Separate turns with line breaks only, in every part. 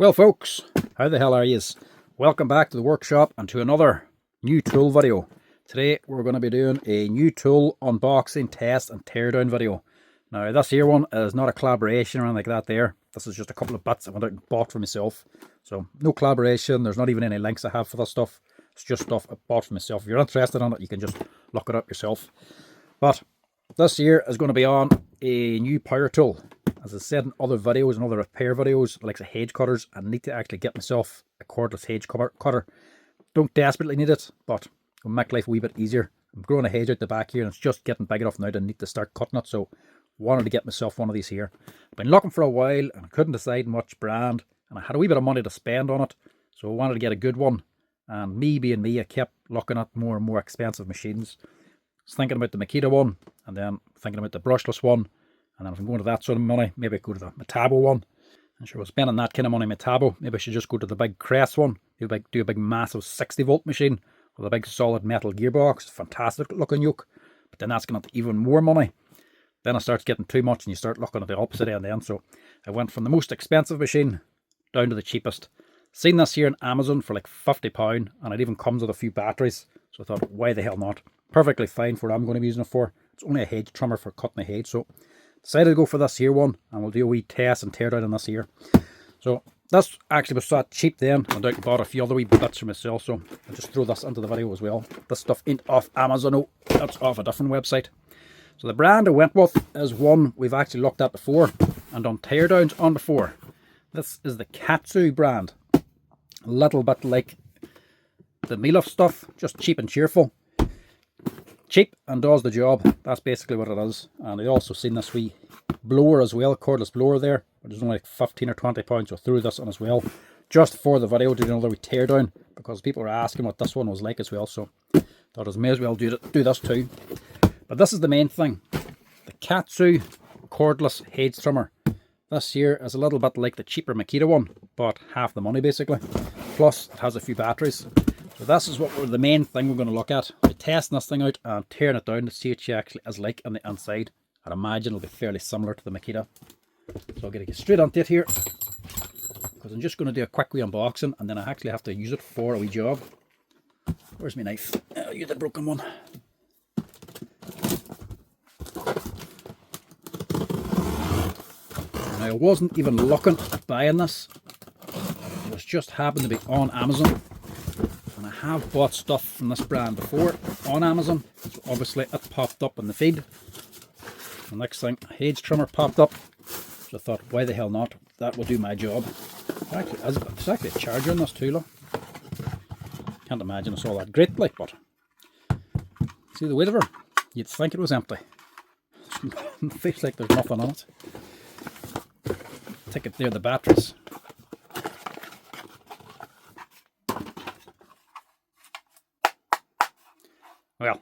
Well folks, how the hell are yous? Welcome back to the workshop and to another new tool video. Today we're going to be doing a new tool unboxing, test and teardown video. Now this here one is not a collaboration or anything like that there. This is just a couple of bits I went out and bought for myself. So no collaboration, there's not even any links I have for this stuff. It's just stuff I bought for myself. If you're interested in it, you can just look it up yourself. But this here is going to be on a new power tool. As I said in other videos and other repair videos, like the hedge cutters, I need to actually get myself a cordless hedge cutter. Don't desperately need it, but it'll make life a wee bit easier. I'm growing a hedge out the back here and it's just getting big enough now to need to start cutting it, so wanted to get myself one of these here. I've been looking for a while and I couldn't decide much brand, and I had a wee bit of money to spend on it, so I wanted to get a good one. And me being me, I kept looking at more and more expensive machines. I was thinking about the Makita one, and then thinking about the brushless one. And then if I'm going to that sort of money, maybe I go to the metabo one. And sure, I was spending that kind of money on metabo. Maybe I should just go to the big Kress one. Do a big massive 60 volt machine with a big solid metal gearbox. Fantastic looking yoke. But then that's going to even more money. Then it starts getting too much and you start looking at the opposite end then. So I went from the most expensive machine down to the cheapest. Seen this here on Amazon for like £50, and it even comes with a few batteries. So I thought, why the hell not? Perfectly fine for what I'm going to be using it for. It's only a hedge trimmer for cutting the hedge. So decided to go for this here one, and we'll do a wee test and tear down on this here. So this actually was so cheap then. I went out and bought a few other wee bits for myself, so I'll just throw this into the video as well. This stuff ain't off Amazon, no, that's off a different website. So the brand I went with is one we've actually looked at before and done teardowns on before. This is the Katsu brand. A little bit like the Meal stuff, just cheap and cheerful. Cheap and does the job. That's basically what it is. And I also seen this wee blower as well, cordless blower there, which is only like 15 or 20 pounds. So threw this on as well, just for the video, to do another wee teardown, because people were asking what this one was like as well. So thought I may as well do this too. But this is the main thing: the Katsu cordless hedge trimmer. This here is a little bit like the cheaper Makita one, but half the money basically. Plus it has a few batteries. So this is the main thing we're going to look at. We're testing this thing out and tearing it down to see what she actually is like on the inside. I'd imagine it'll be fairly similar to the Makita. So I'm going to get straight onto it here, because I'm just going to do a quick wee unboxing, and then I actually have to use it for a wee job. Where's my knife? I'll use the broken one. Now I wasn't even looking at buying this. It was just happened to be on Amazon. And I have bought stuff from this brand before on Amazon, so obviously it popped up in the feed. The next thing, a hedge trimmer popped up, so I thought, why the hell not? That will do my job. Actually, there's actually a charger in this too, look. Can't imagine it's all that great, like, but see the weight of her? You'd think it was empty. It feels like there's nothing on it. Take it there, the batteries. Well,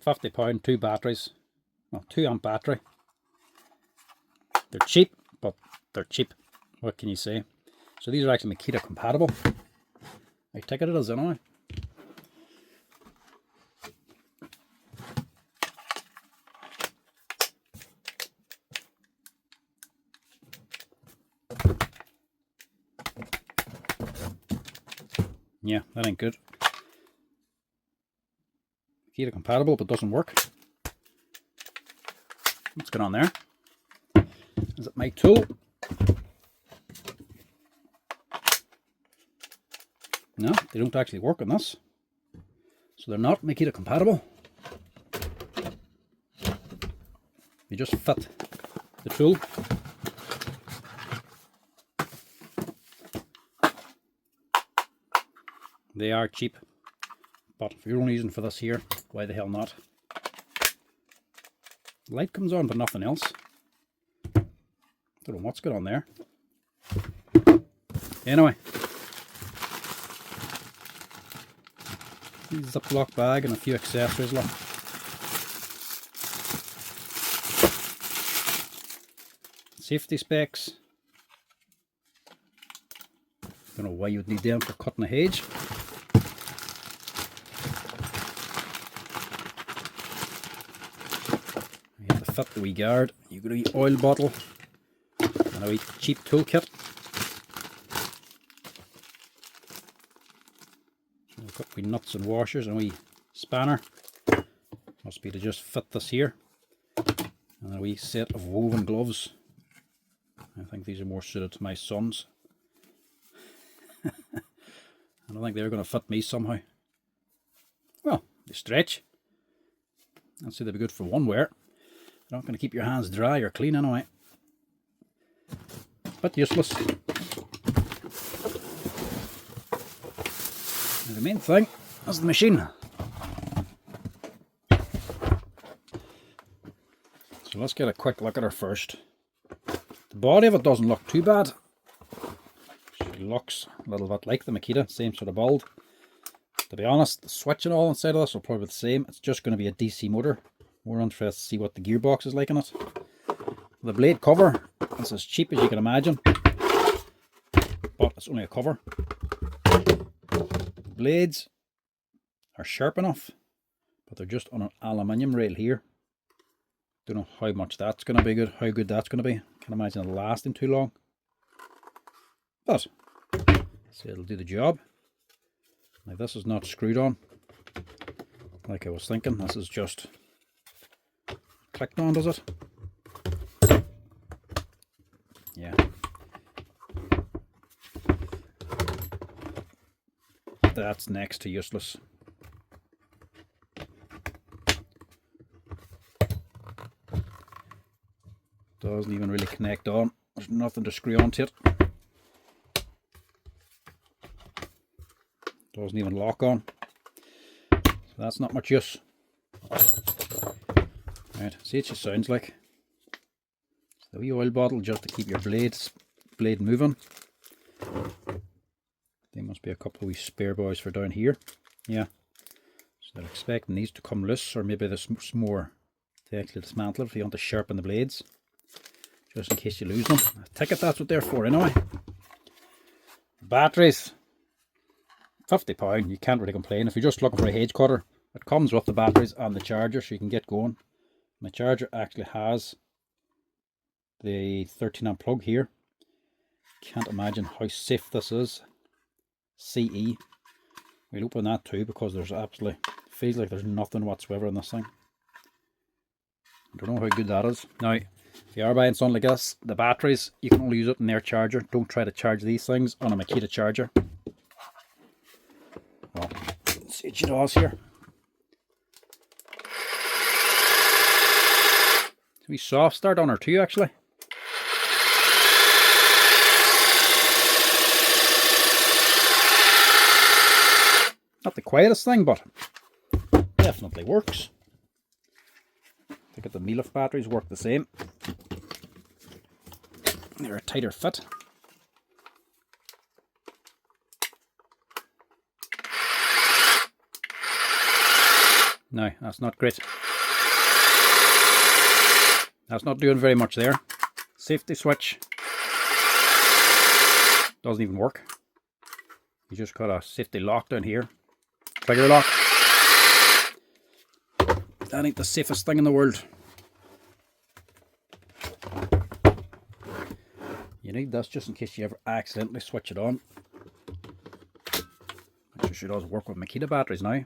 £50, 2 batteries, well, 2 amp battery. They're cheap, but they're cheap. What can you say? So these are actually Makita compatible. I take it as anyway. Yeah, that ain't good. Makita compatible, but doesn't work. What's going on there? Is it my tool? No, they don't actually work on this. So they're not Makita compatible. They just fit the tool. They are cheap, but if you're only using for this here, why the hell not? The light comes on, but nothing else. Don't know what's going on there. Anyway, Ziploc bag and a few accessories left. Safety specs. Don't know why you'd need them for cutting a hedge. You have to fit the wee guard. You've got a wee oil bottle and a wee cheap toolkit. a couple of nuts and washers and a wee spanner. Must be to just fit this here. And a wee set of woven gloves. I think these are more suited to my sons. I don't think they're going to fit me somehow. Well, they stretch. I'd say they'd be good for one wear. They're not going to keep your hands dry or clean anyway. But useless. And the main thing is the machine. So let's get a quick look at her first. The body of it doesn't look too bad. She looks a little bit like the Makita, same sort of build. To be honest, the switch and all inside of this will probably be the same. It's just going to be a DC motor. We're interested to see what the gearbox is like in it. The blade cover is as cheap as you can imagine, but it's only a cover. The blades are sharp enough, but they're just on an aluminium rail here. Don't know how much that's going to be good, how good that's going to be. Can't imagine it lasting too long. But, so it'll do the job. Now this is not screwed on, like I was thinking. This is just clicked on, does it? Yeah. That's next to useless. Doesn't even really connect on. There's nothing to screw onto it. Doesn't even lock on. So that's not much use. Right, see what she sounds like. The wee oil bottle just to keep your blade moving. There must be a couple of wee spare boys for down here. Yeah. So they're expecting these to come loose, or maybe there's more to actually dismantle it if you want to sharpen the blades. Just in case you lose them. I take it that's what they're for anyway. Batteries. £50, you can't really complain. If you're just looking for a Hedge cutter, it comes with the batteries and the charger so you can get going. My charger actually has the 13 amp plug here. Can't imagine how safe this is. CE. We'll open that too because there's absolutely, feels like there's nothing whatsoever in this thing. I don't know how good that is. Now, if you are buying something like this, the batteries, you can only use it in their charger. Don't try to charge these things on a Makita charger. Well, let's see what she does here. It's a wee soft start on her too, actually. Not the quietest thing, but definitely works. I think the Milof batteries work the same. They're a tighter fit. No, that's not great. That's not doing very much there. Safety switch doesn't even work. You just got a safety lock down here. Trigger lock. That ain't the safest thing in the world. You need this just in case you ever accidentally switch it on. Make sure she does work with Makita batteries now.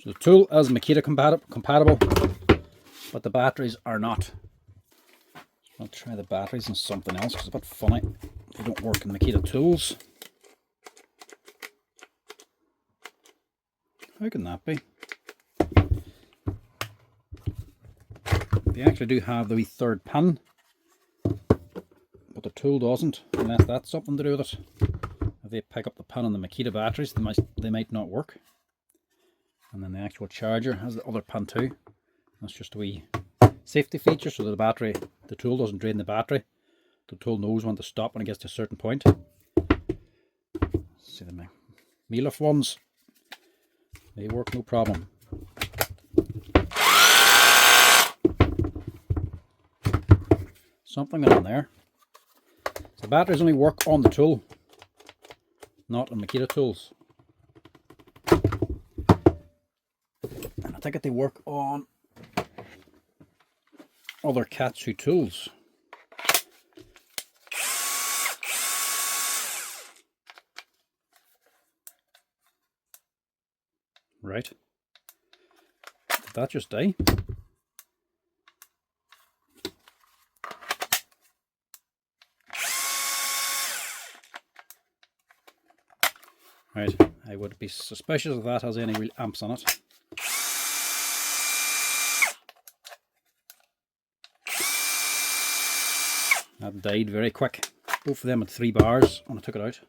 So the tool is Makita compatible, but the batteries are not. I'll try the batteries in something else because it's a bit funny. They don't work in Makita tools. How can that be? They actually do have the wee third pin, but the tool doesn't, unless that's something to do with it. If they pick up the pin on the Makita batteries, they might not work. And then the actual charger has the other pin too. That's just a wee safety feature so that the tool doesn't drain the battery. The tool knows when to stop when it gets to a certain point. See the Milof ones, they work no problem. Something on there. So the batteries only work on the tool, not on Makita tools. And I think they work on other Katsu tools. Right. Did that just die? Right, I would be suspicious if that has any real amps on it. That died very quick. Both of them had 3 bars when I took it out.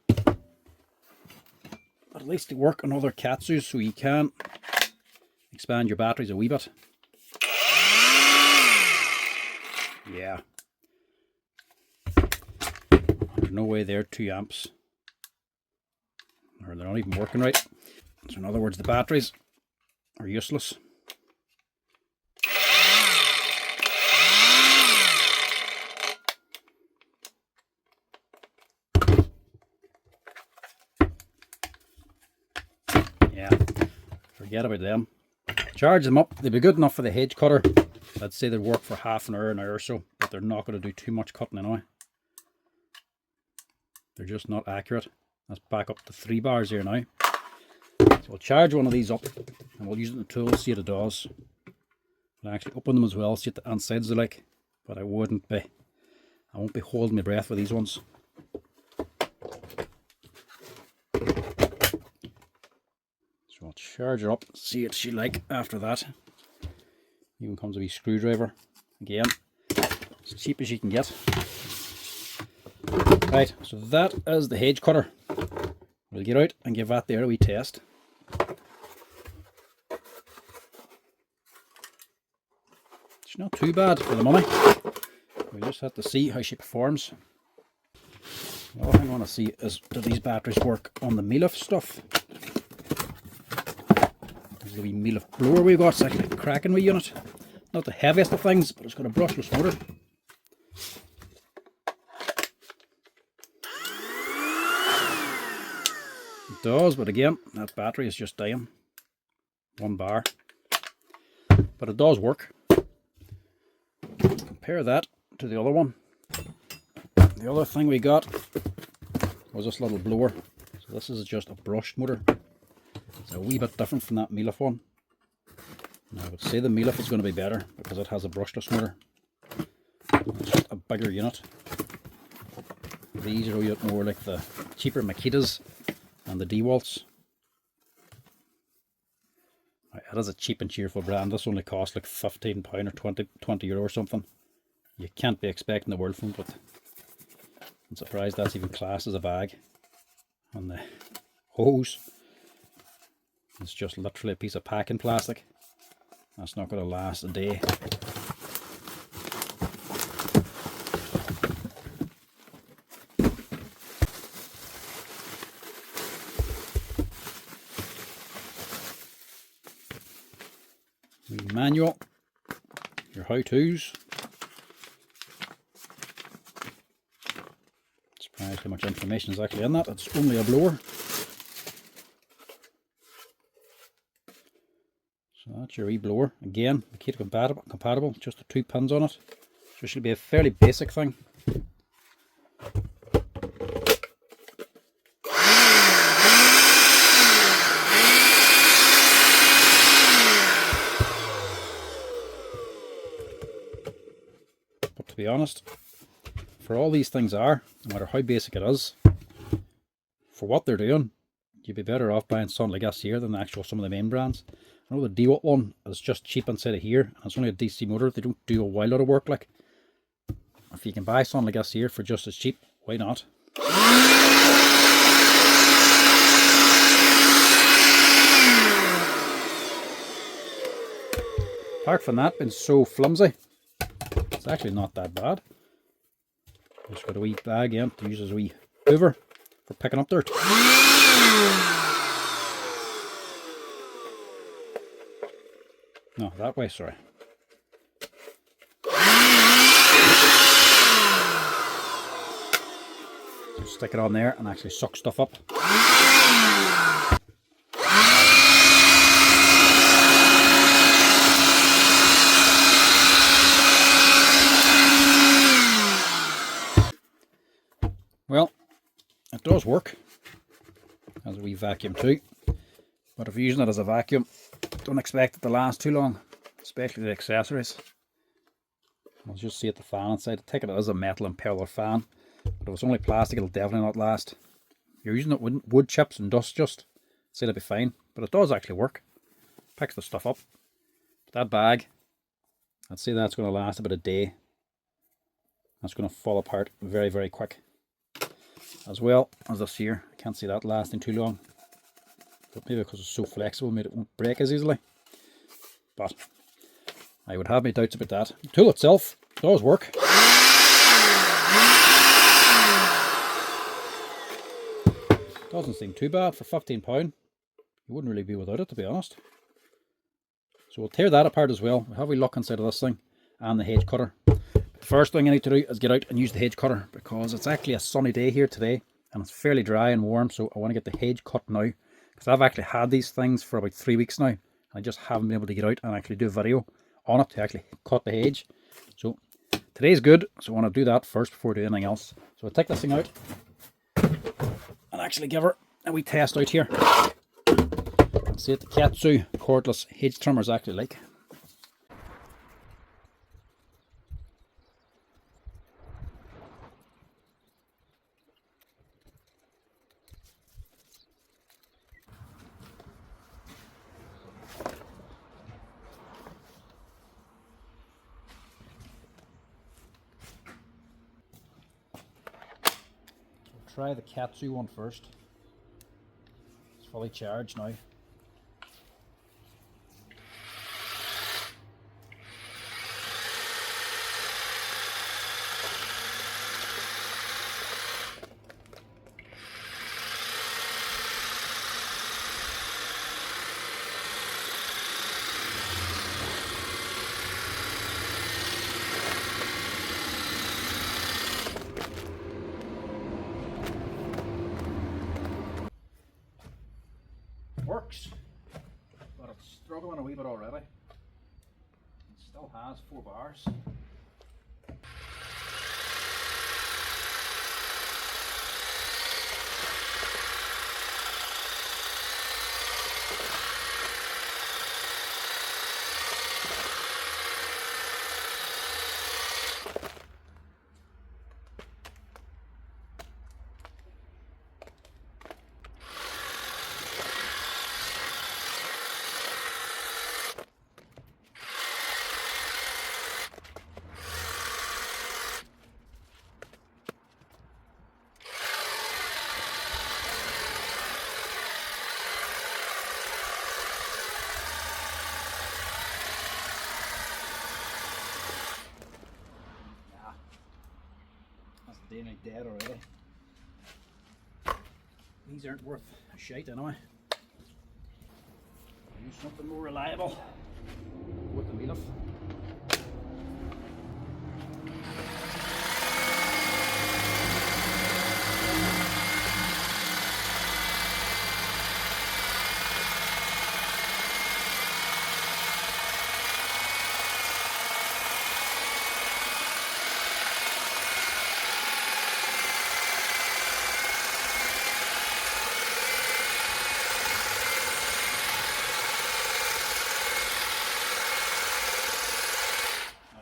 But at least they work on other Katsus, so you can expand your batteries a wee bit. Yeah. There's no way they're 2 amps. Or they're not even working right. So in other words, the batteries are useless. Yeah, forget about them. Charge them up. They'd be good enough for the hedge cutter. I'd say they'd work for half an hour or so, but they're not going to do too much cutting anyway. They're just not accurate. Let's back up to 3 bars here now. So we'll charge one of these up and we'll use it in the tool, see what it does. I'll actually open them as well, see what the insides are like, but I won't be holding my breath with these ones. So I'll charge her up, see what she like after that. Even comes a wee screwdriver. Again, as cheap as you can get. Right, so that is the hedge cutter. We'll get out and give that there a wee test. It's not too bad for the money. We just have to see how she performs. The other thing I want to see is, do these batteries work on the meal-off stuff? There's the wee meal-off blower we've got. It's actually a cracking wee unit. Not the heaviest of things, but it's got a brushless motor. It does, but again, that battery is just dying. 1 bar. But it does work. Compare that to the other one. The other thing we got was this little blower. So this is just a brushed motor. It's a wee bit different from that meal-off one. Now I would say the meal-off is going to be better because it has a brushless motor. It's just a bigger unit. These are a wee bit more like the cheaper Makitas and the DeWalt's. It is a cheap and cheerful brand. This only costs like £15 or 20 euro or something. You can't be expecting the world from it, but I'm surprised that's even classed as a bag. And the hose, it's just literally a piece of packing plastic. That's not going to last a day. Manual, your how-tos. Surprised how much information is actually in that. It's only a blower. So that's your e-blower. Again, Makita compatible, just the 2 pins on it. So it should be a fairly basic thing. To be honest, for all these things are, no matter how basic it is, for what they're doing, you'd be better off buying something like this here than some of the main brands. I know the DeWalt one is just cheap inside of here, and it's only a DC motor. They don't do a wild lot of work. Like, if you can buy something like this here for just as cheap, why not? Apart from that being so flimsy, it's actually not that bad. Just got a wee bag in to use as a wee hoover for picking up dirt. No, that way, sorry. So stick it on there and actually suck stuff up. Well, it does work as a wee vacuum too. But if you're using it as a vacuum, don't expect it to last too long, especially the accessories. I'll just see at the fan inside. I take it as a metal impeller fan, but if it's only plastic, it'll definitely not last. If you're using it with wood chips and dust, just say it'll be fine, but it does actually work. Picks the stuff up. That bag, I'd say that's going to last about a day. That's going to fall apart very, very quick. As well as this here, I can't see that lasting too long. But maybe because it's so flexible, maybe it won't break as easily. But I would have my doubts about that. The tool itself does work. Doesn't seem too bad for £15. You wouldn't really be without it, to be honest. So we'll tear that apart as well. We'll have a look inside of this thing and the hedge cutter. The first thing I need to do is get out and use the hedge cutter, because it's actually a sunny day here today and it's fairly dry and warm, so I want to get the hedge cut now, because I've actually had these things for about 3 weeks now. I just haven't been able to get out and actually do a video on it to actually cut the hedge. So today's good, so I want to do that first before doing anything else. So I'll take this thing out and actually give her a wee test out here. See what the Katsu cordless hedge trimmer is actually like. Try the Katsu one first. It's fully charged now. Works, but it's struggling a wee bit already. It still has 4 bars. Nearly dead already. These aren't worth a shite anyway. Use something more reliable with the meal of.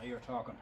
You're talking.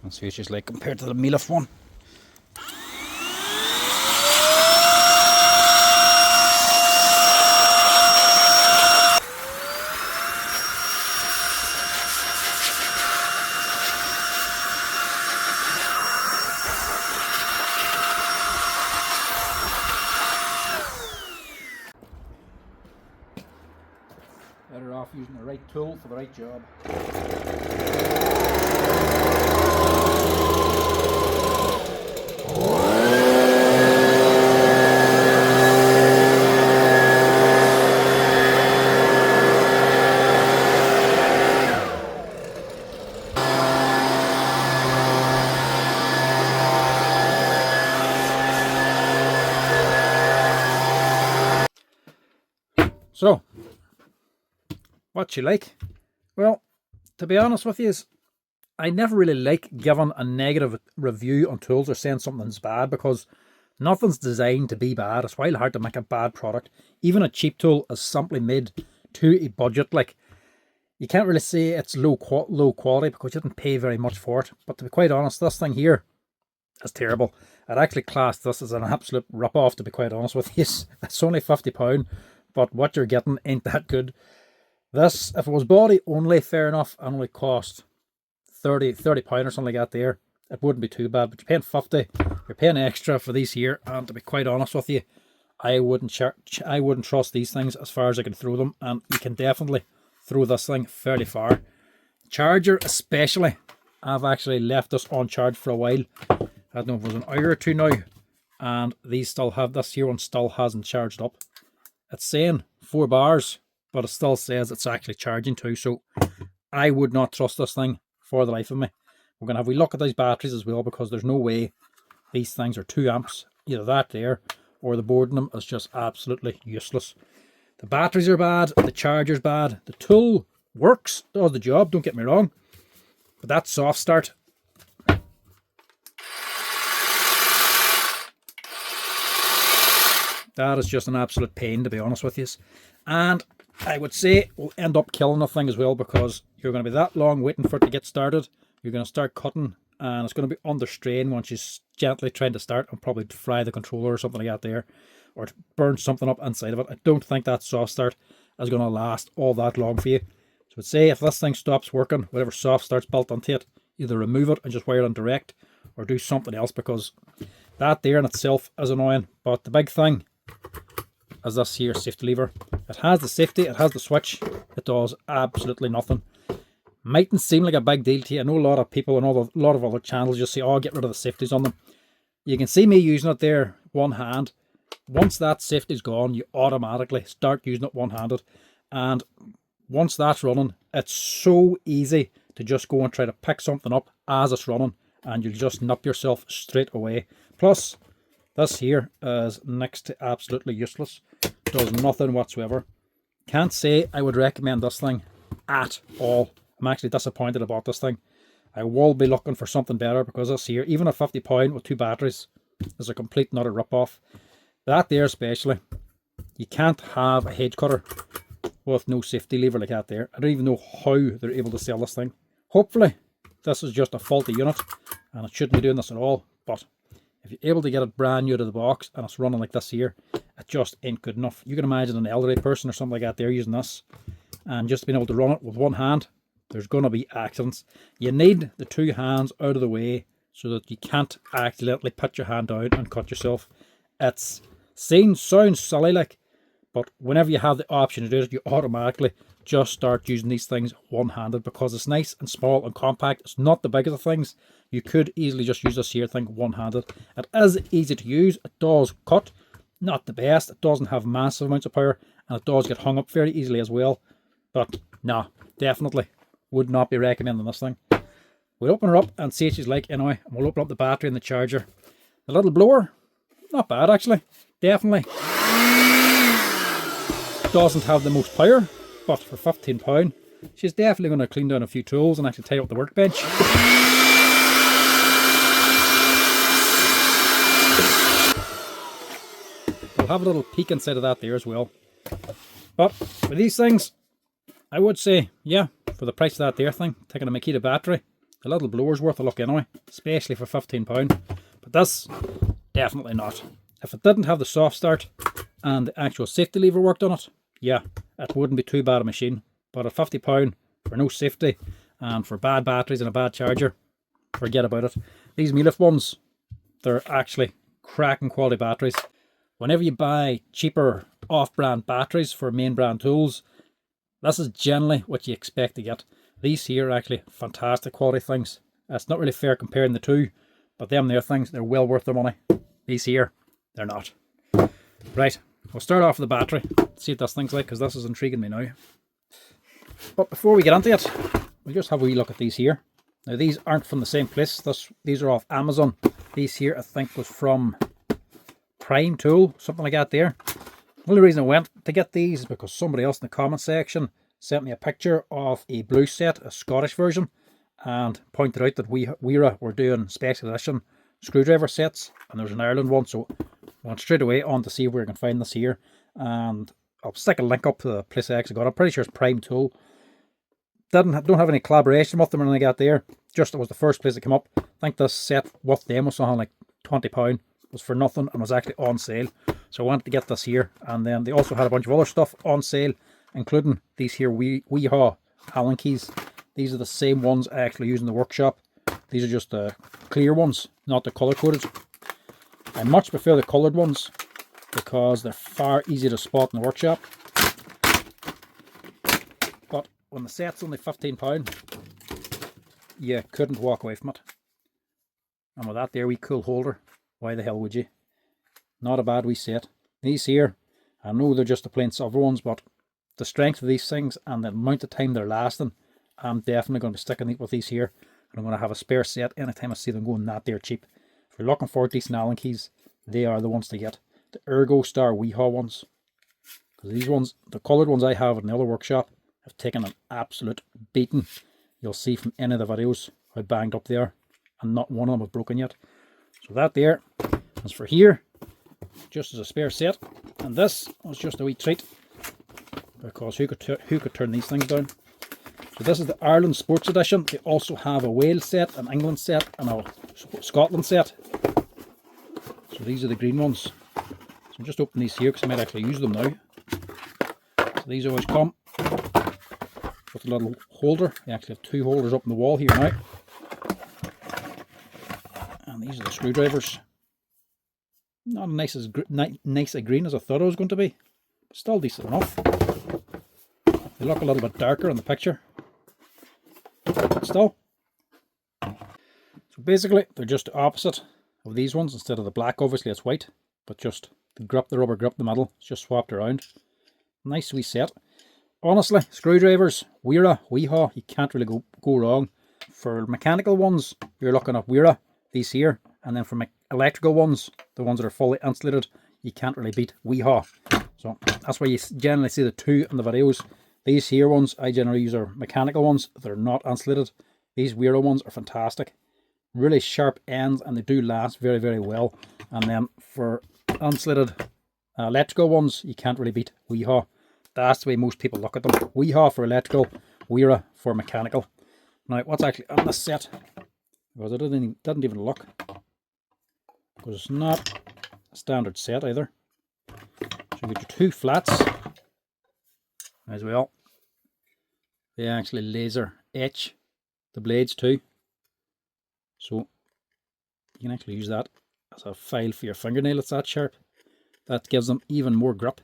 And see what she's like compared to the Mealift one. Better off using the right tool for the right job. So, what you like? Well, to be honest with you, I never really like giving a negative review on tools or saying something's bad, because nothing's designed to be bad. It's wild hard to make a bad product. Even a cheap tool is simply made to a budget. Like, you can't really say it's low quality because you didn't pay very much for it. But to be quite honest, this thing here is terrible. I'd actually class this as an absolute rip-off, to be quite honest with you. It's only £50, but what you're getting ain't that good. This, if it was body only, fair enough, and only cost £30 or something like that there, it wouldn't be too bad. But you're paying 50, you're paying extra for these here, and to be quite honest with you, I wouldn't trust these things as far as I can throw them, and you can definitely throw this thing fairly far. Charger especially, I've actually left this on charge for a while. I don't know if it was an hour or two now, and these still have, this here one still hasn't charged up. It's saying 4 bars, but it still says it's actually charging too, so I would not trust this thing for the life of me. We're going to have a look at these batteries as well, because there's no way these things are 2 amps, either that there, or the board in them is just absolutely useless. The batteries are bad, the charger's bad, the tool works, does the job, don't get me wrong, but that soft start, that is just an absolute pain, to be honest with you. And I would say we'll end up killing the thing as well, because you're going to be that long waiting for it to get started. You're going to start cutting, and it's going to be under strain once you're gently trying to start, and probably fry the controller or something like that there, or burn something up inside of it. I don't think that soft start is going to last all that long for you. So I'd say if this thing stops working, whatever soft start's built onto it, either remove it and just wire it on direct, or do something else, because that there in itself is annoying. But the big thing is this here safety lever. It has the safety, it has the switch, it does absolutely nothing. Mightn't seem like a big deal to you. I know a lot of people and a lot of other channels just say, oh, get rid of the safeties on them. You can see me using it there one hand. Once that safety's gone, you automatically start using it one-handed, and once that's running, it's so easy to just go and try to pick something up as it's running, and you'll just nip yourself straight away. Plus, this here is next to absolutely useless. Does nothing whatsoever. Can't say I would recommend this thing at all. I'm actually disappointed about this thing. I will be looking for something better, because this here, even a £50 with 2 batteries, is a complete and utter rip-off. That there especially, you can't have a hedge cutter with no safety lever like that there. I don't even know how they're able to sell this thing. Hopefully, this is just a faulty unit, and it shouldn't be doing this at all, but if you're able to get it brand new out of the box and it's running like this here, it just ain't good enough. You can imagine an elderly person or something like that there using this, and just being able to run it with one hand, there's going to be accidents. You need the 2 hands out of the way so that you can't accidentally put your hand down and cut yourself. It's sounds silly like, but whenever you have the option to do it, you automatically just start using these things one-handed, because it's nice and small and compact. It's not the biggest of things. You could easily just use this here thing one-handed. It is easy to use. It does cut, not the best. It doesn't have massive amounts of power, and it does get hung up very easily as well. But nah, definitely would not be recommending this thing. We'll open her up and see what she's like anyway, and we'll open up the battery and the charger. The little blower, not bad actually. Definitely doesn't have the most power, but for £15, she's definitely going to clean down a few tools and actually tidy up the workbench. We'll have a little peek inside of that there as well. But for these things, I would say, yeah, for the price of that there thing, taking a Makita battery, The little blower's worth a look anyway, especially for £15. But this, definitely not. If it didn't have the soft start and the actual safety lever worked on it, yeah, it wouldn't be too bad a machine. But at £50 for no safety and for bad batteries and a bad charger, forget about it. These Miele ones, they're actually cracking quality batteries. Whenever you buy cheaper off-brand batteries for main brand tools, this is generally what you expect to get. These here are actually fantastic quality things. It's not really fair comparing the two, but them there things, they're well worth their money. These here, they're not. Right, we'll start off with the battery. See what this thing's like, because this is intriguing me now. But before we get into it, we'll just have a wee look at these here. Now these aren't from the same place. These are off Amazon. These here I think was from Prime Tool, something like that there. The only reason I went to get these is because somebody else in the comment section sent me a picture of a blue set, a Scottish version, and pointed out that Wera were doing special edition screwdriver sets, and there's an Ireland one, so I went straight away on to see where I can find this here, and I'll stick a link up to the place I actually got. I'm pretty sure it's Prime Tool. Don't have any collaboration with them or anything like that there, just it was the first place that came up. I think this set with them was something like £20, was for nothing and was actually on sale, so I wanted to get this here. And then they also had a bunch of other stuff on sale, including these here Wiha Allen keys. These are the same ones I actually use in the workshop. These are just the clear ones, not the color coded. I much prefer the colored ones because they're far easier to spot in the workshop. But when the set's only £15, you couldn't walk away from it. And with that there wee cool holder, why the hell would you? Not a bad wee set. These here, I know they're just the plain silver ones, but the strength of these things and the amount of time they're lasting, I'm definitely going to be sticking with these here. And I'm going to have a spare set anytime I see them going that there cheap. If you're looking for decent Allen keys, they are the ones to get. The Ergo Star Wiha ones. Because these ones, the coloured ones I have in the other workshop, have taken an absolute beating. You'll see from any of the videos how banged up they are. And not one of them have broken yet. So that there is for here, just as a spare set. And this was just a wee treat, because who could turn these things down? So this is the Ireland Sports Edition. They also have a Wales set, an England set, and a Scotland set. So these are the green ones. So I'm just opening these here because I might actually use them now. So these always come with a little holder. They actually have two holders up on the wall here now. And these are the screwdrivers. Not as nice a green as I thought it was going to be, but still decent enough. They look a little bit darker in the picture, but still. So basically, they're just the opposite of these ones. Instead of the black, obviously it's white, but just the grip, the rubber grip, the metal, it's just swapped around. Nice wee set. Honestly, screwdrivers, Wiha, you can't really go wrong. For mechanical ones, you're looking at Wera, these here, and then for electrical ones, the ones that are fully insulated, you can't really beat Wiha. So that's why you generally see the two in the videos. These here ones I generally use are mechanical ones. They're not insulated. These Wera ones are fantastic. Really sharp ends, and they do last very, very well. And then for insulated electrical ones, you can't really beat Wiha. That's the way most people look at them. Wiha for electrical, Wera for mechanical. Now, what's actually on this set? Because I didn't even look. Because it's not a standard set either. So you get your two flats as well. They actually laser etch the blades too. So you can actually use that as a file for your fingernail. It's that sharp. That gives them even more grip.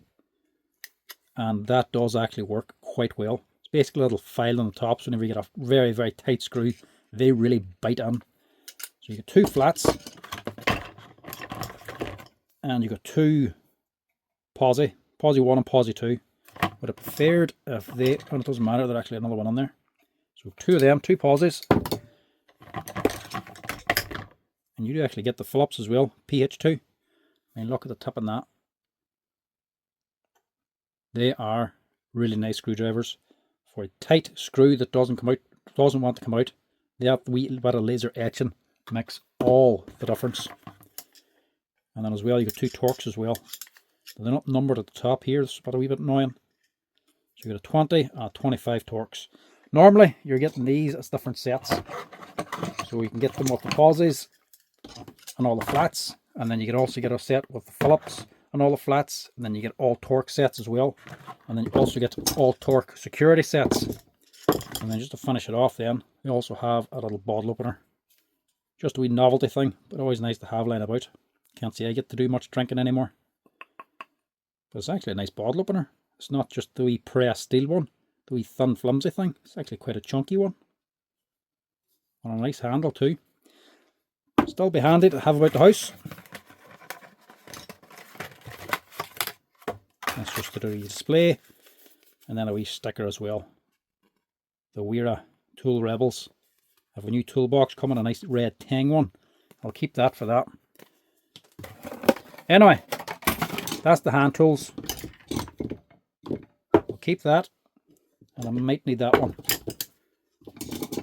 And that does actually work quite well. It's basically a little file on the top, so whenever you get a very, very tight screw, they really bite in. So you get two flats, and you got two posi 1 and posi 2. Would have preferred if they, and it doesn't matter, there's actually another one on there. So two of them, two posis. And you do actually get the flops as well, PH2. I mean, look at the tip on that. They are really nice screwdrivers. For a tight screw that doesn't want to come out, that wee bit of laser etching makes all the difference. And then as well, you got two torques as well. They're not numbered at the top here, it's a wee bit annoying. So you got a 20 and a 25 torques. Normally, you're getting these as different sets. So you can get them with the pauses and all the flats, and then you can also get a set with the Phillips and all the flats, and then you get all torque sets as well, and then you also get all torque security sets. And then just to finish it off, then you also have a little bottle opener, just a wee novelty thing, but always nice to have lying about. Can't say I get to do much drinking anymore, but it's actually a nice bottle opener. It's not just the wee pressed steel one, the wee thin flimsy thing. It's actually quite a chunky one, on a nice handle too. Still be handy to have about the house. That's just the display, and then a wee sticker as well. The Wera Tool Rebels. I have a new toolbox coming, a nice red tang one. I'll keep that for that. Anyway, that's the hand tools. I'll keep that, and I might need that one.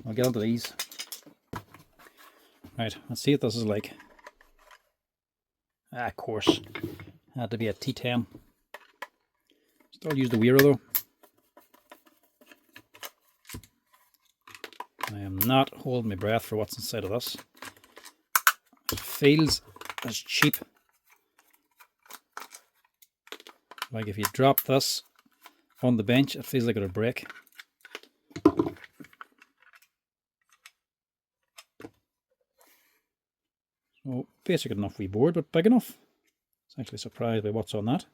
I'll get onto these. Right, let's see what this is like. Of course, had to be a T10. Still use the Wera though. I am not holding my breath for what's inside of this. It feels as cheap. Like if you drop this on the bench, it feels like it'll break. So basic enough wee board, but big enough. It's actually surprised by what's on that.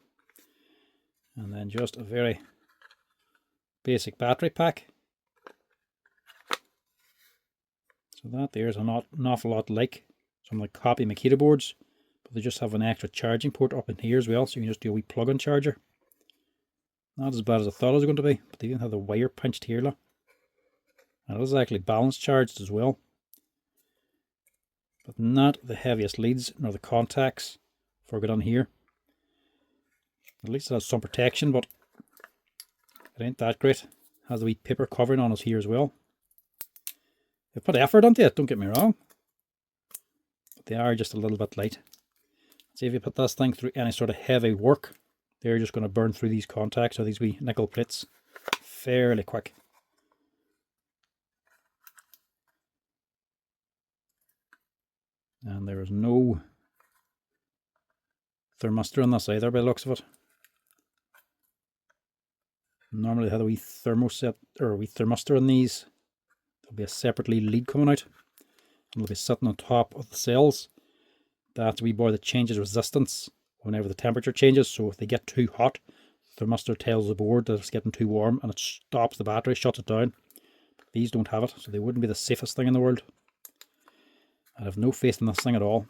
And then just a very basic battery pack. So that there's an awful lot like some like copy Makita boards, but they just have an extra charging port up in here as well, so you can just do a wee plug-in charger. Not as bad as I thought it was going to be, but they even have the wire pinched here, look. And it is actually balance charged as well. But not the heaviest leads nor the contacts for it on here. At least it has some protection, but it ain't that great. It has the wee paper covering on us here as well. They've put effort into it, don't get me wrong, but they are just a little bit light. See, if you put this thing through any sort of heavy work, they're just going to burn through these contacts or these wee nickel plates fairly quick. And there is no thermistor on this either by the looks of it. Normally they have a wee thermoset or a wee thermistor on these. There'll be a separately lead coming out, and it'll be sitting on top of the cells. That's a wee board that changes resistance whenever the temperature changes. So if they get too hot, the thermistor tells the board that it's getting too warm and it stops the battery, shuts it down. But these don't have it, so they wouldn't be the safest thing in the world. I have no faith in this thing at all.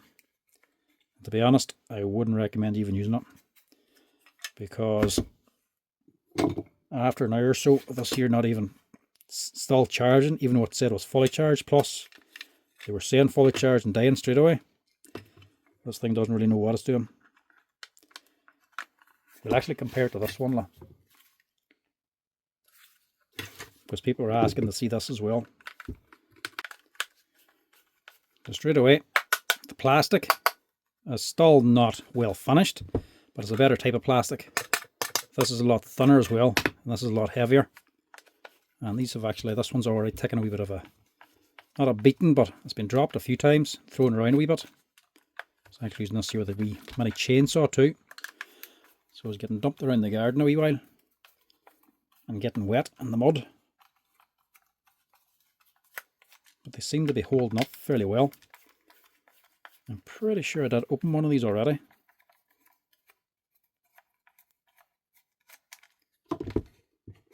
To be honest, I wouldn't recommend even using it, because after an hour or so of this here not even still charging, even though it said it was fully charged, plus they were saying fully charged and dying straight away, this thing doesn't really know what it's doing. We'll actually compare it to this one, because people are asking to see this as well. So straight away, the plastic is still not well finished, but it's a better type of plastic. This is a lot thinner as well, and this is a lot heavier. And these have actually, this one's already taken a wee bit of a, not a beating, but it's been dropped a few times, thrown around a wee bit. So I'm actually using this here with a wee mini chainsaw too. So it's getting dumped around the garden a wee while and getting wet in the mud. But they seem to be holding up fairly well. I'm pretty sure I did open one of these already.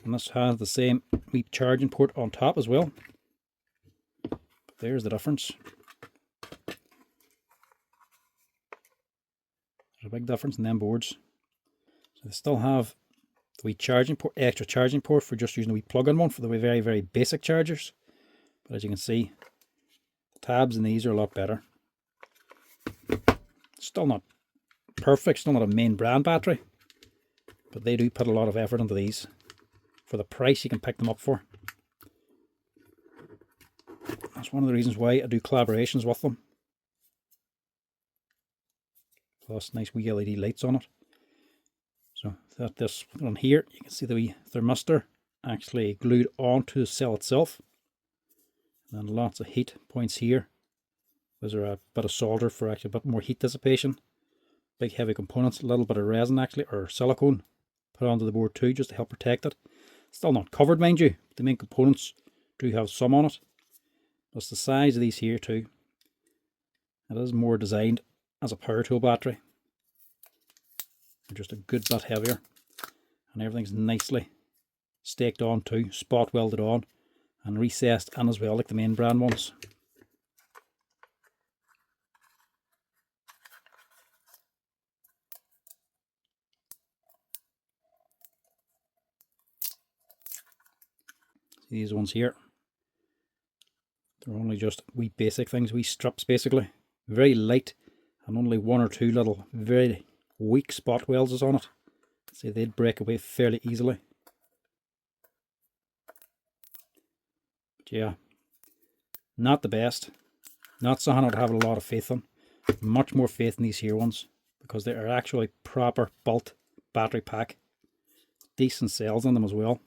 And this has the same wee charging port on top as well. But there's the difference. There's a big difference in them boards. So they still have the wee charging port, extra charging port for just using a wee plug-in one for the very, very basic chargers. But as you can see, the tabs in these are a lot better. Still not perfect, still not a main brand battery, but they do put a lot of effort into these. For the price you can pick them up for. That's one of the reasons why I do collaborations with them. Plus nice wee LED lights on it. So that this one here, you can see the wee thermistor actually glued onto the cell itself. And then lots of heat points here. Those are a bit of solder for actually a bit more heat dissipation. Big heavy components, a little bit of resin actually, or silicone, put onto the board too, just to help protect it. Still not covered, mind you. The main components do have some on it. Plus the size of these here too. It is more designed as a power tool battery. They're just a good bit heavier. And everything's nicely staked on too, spot welded on, and recessed in as well, like the main brand ones. See these ones here? They're only just wee basic things, wee strips basically. Very light, and only one or two little very weak spot welds on it. See, they'd break away fairly easily. But yeah, not the best. Not something I'd have a lot of faith in. Much more faith in these here ones, because they are actually proper built battery pack. Decent cells on them as well.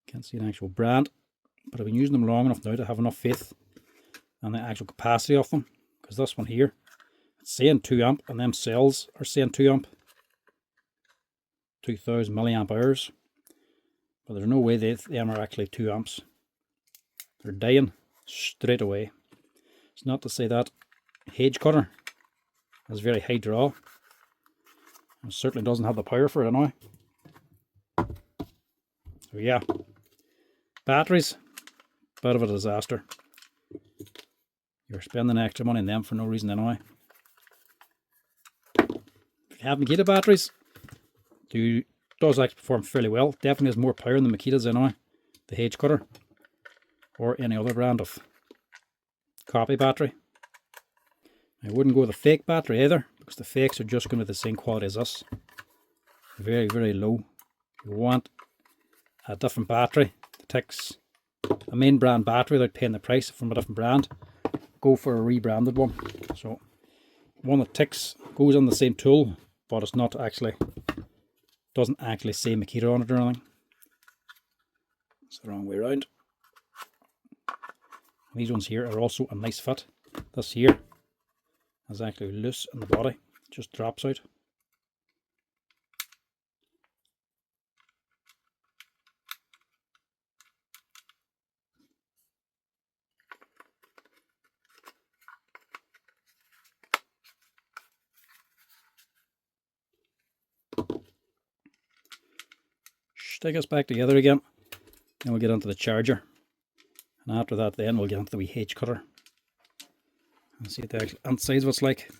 Can't see an actual brand, but I've been using them long enough now to have enough faith in the actual capacity of them. Because this one here, it's saying 2 amp, and them cells are saying 2 amp. 2000 milliamp hours. But there's no way them are actually 2 amps. They're dying straight away. It's not to say that Hedge cutter has very high draw. It certainly doesn't have the power for it now. So yeah, batteries, bit of a disaster. You're spending extra money on them for no reason anyway. If you have Makita batteries, does actually perform fairly well. Definitely has more power than the Makitas anyway. The Hedge cutter, or any other brand of copy battery. I wouldn't go with a fake battery either, because the fakes are just going to be the same quality as this. Very, very low. If you want a different battery that takes a main brand battery without paying the price from a different brand, go for a rebranded one. So one that goes on the same tool, but it's not actually, doesn't actually say Makita on it or anything. It's the wrong way around. These ones here are also a nice fit. This here is actually loose in the body, it just drops out. Stick us back together again, then we'll get onto the charger, and after that then we'll get onto the wee Hedge cutter and see what the actual inside what's like.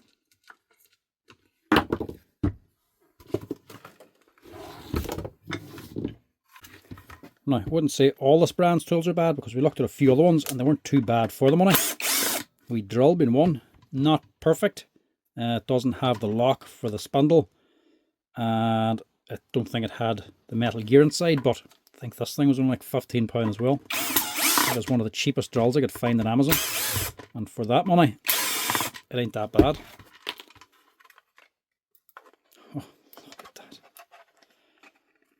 Now, I wouldn't say all this brand's tools are bad, because we looked at a few other ones and they weren't too bad for the money. We drill being one, not perfect. It doesn't have the lock for the spindle, and I don't think it had the metal gear inside, but I think this thing was only like £15 as well. That is one of the cheapest drills I could find on Amazon, and for that money, it ain't that bad. Oh, look at that.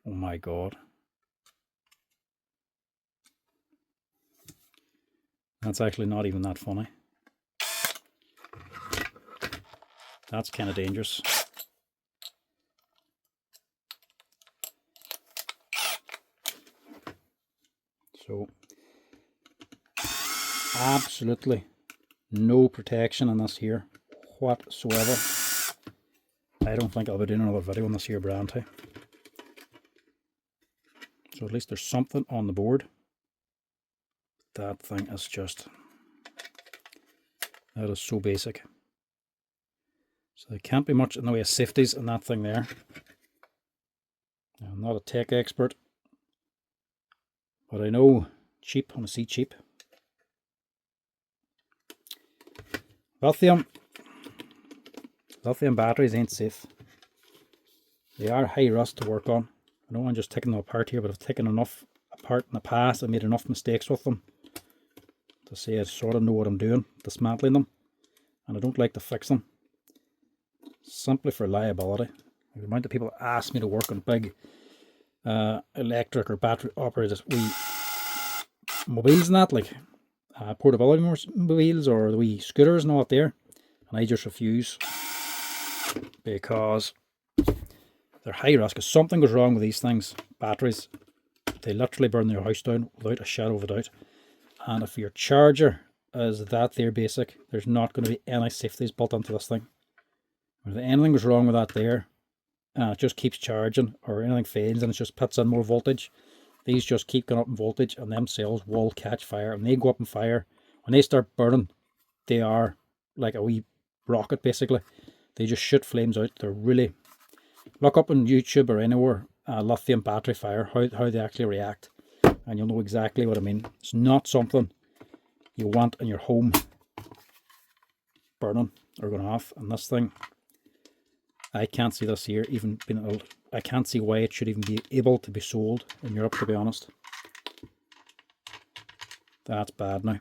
Oh my god. That's actually not even that funny. That's kind of dangerous. So, absolutely no protection on this here whatsoever. I don't think I'll be doing another video on this here brand type. So at least there's something on the board. That thing is just, that is so basic. So there can't be much in the way of safeties in that thing there. Now, I'm not a tech expert, but I know cheap, I want to see cheap. Lithium batteries ain't safe. They are high rust to work on. I don't want just taking them apart here, but I've taken enough apart in the past. I made enough mistakes with them to say I sort of know what I'm doing, dismantling them, and I don't like to fix them simply for liability. The amount of people ask me to work on big electric or battery operated wee mobiles and that, like portability mobiles or the wee scooters and all that there. And I just refuse because they're high risk. If something goes wrong with these things, batteries, they literally burn your house down without a shadow of a doubt. And if your charger is that there basic, there's not going to be any safeties built into this thing. If anything goes wrong with that there, and it just keeps charging, or anything fails and it just puts in more voltage, these just keep going up in voltage, and them cells will catch fire. And they go up in fire, when they start burning, they are like a wee rocket basically. They just shoot flames out. They're really, look up on YouTube or anywhere, lithium battery fire, how they actually react, and you'll know exactly what I mean. It's not something you want in your home burning or going off. And this thing, I can't see this here even being, I can't see why it should even be able to be sold in Europe, to be honest. That's bad now.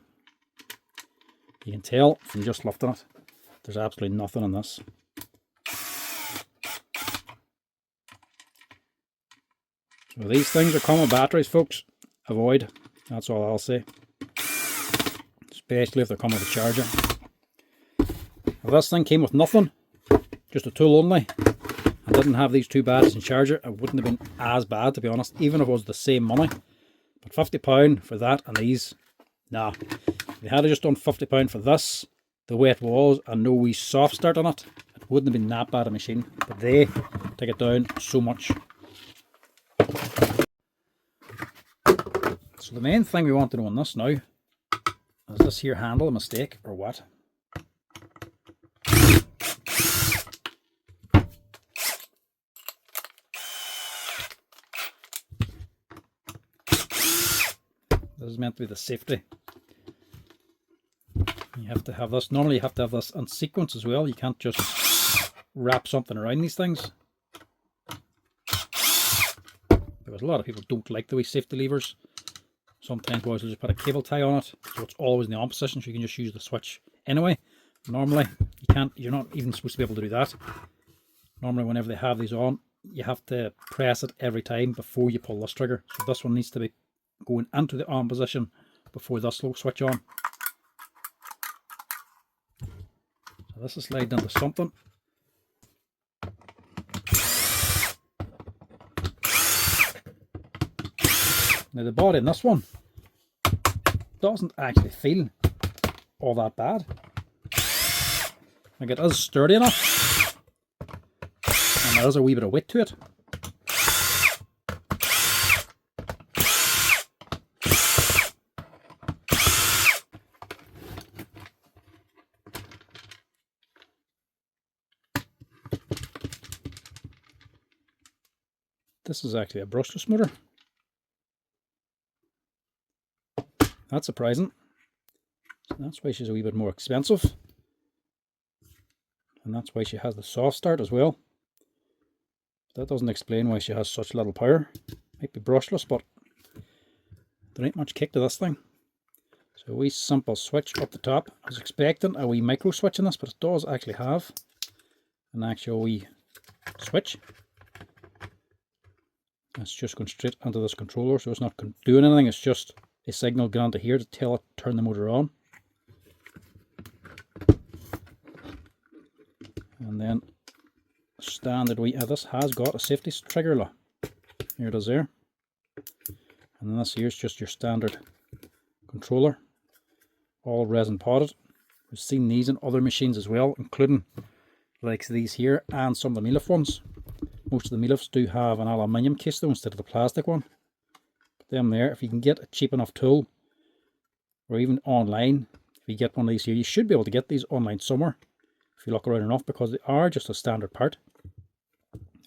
You can tell from just lifting it, there's absolutely nothing in this. So these things are common batteries, folks. Avoid. That's all I'll say. Especially if they come with a charger. If this thing came with nothing, just a tool only, and didn't have these two batteries and charger, it wouldn't have been as bad, to be honest, even if it was the same money. But £50 for that and these, nah. If they had just done £50 for this, the way it was, and no wee soft start on it, it wouldn't have been that bad a machine. But they take it down so much. So the main thing we want to know on this now, is this here handle a mistake or what? This is meant to be the safety. You have to have this, normally you have to have this in sequence as well. You can't just wrap something around these things. Because a lot of people don't like the way safety levers. Sometimes boys will just put a cable tie on it, so it's always in the on position, so you can just use the switch anyway. Normally you can't, you're not even supposed to be able to do that. Normally whenever they have these on, you have to press it every time before you pull this trigger. So this one needs to be going into the on position before this will switch on. So this is sliding into something. Now the body in this one doesn't actually feel all that bad. Like, it is sturdy enough, and there is a wee bit of weight to it. This is actually a brushless motor. That's surprising. So that's why she's a wee bit more expensive. And that's why she has the soft start as well. That doesn't explain why she has such little power. Might be brushless, but there ain't much kick to this thing. So a wee simple switch up the top. I was expecting a wee micro switch in this, but it does actually have an actual wee switch. It's just going straight into this controller, so it's not doing anything. It's just a signal going onto here to tell it turn the motor on. And then standard wee, this has got a safety trigger lock. Here it is there. And then this here is just your standard controller, all resin potted. We've seen these in other machines as well, including like these here and some of the Mealif ones. Most of the Mealifs do have an aluminium case though instead of the plastic one. But them there, if you can get a cheap enough tool, or even online, if you get one of these here, you should be able to get these online somewhere if you look around enough, because they are just a standard part.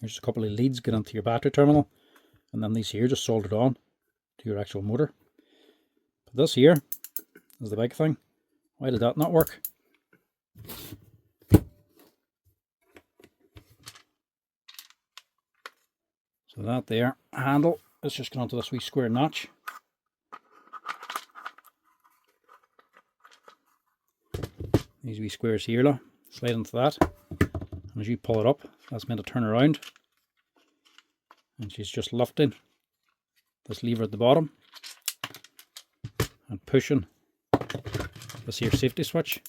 There's just a couple of leads get into your battery terminal, and then these here just soldered on to your actual motor. But this here is the big thing. Why did that not work? So that there handle is just going onto this wee square notch. These wee squares here, look, slide into that. And as you pull it up, that's meant to turn around. and she's just lifting this lever at the bottom and pushing this here safety switch.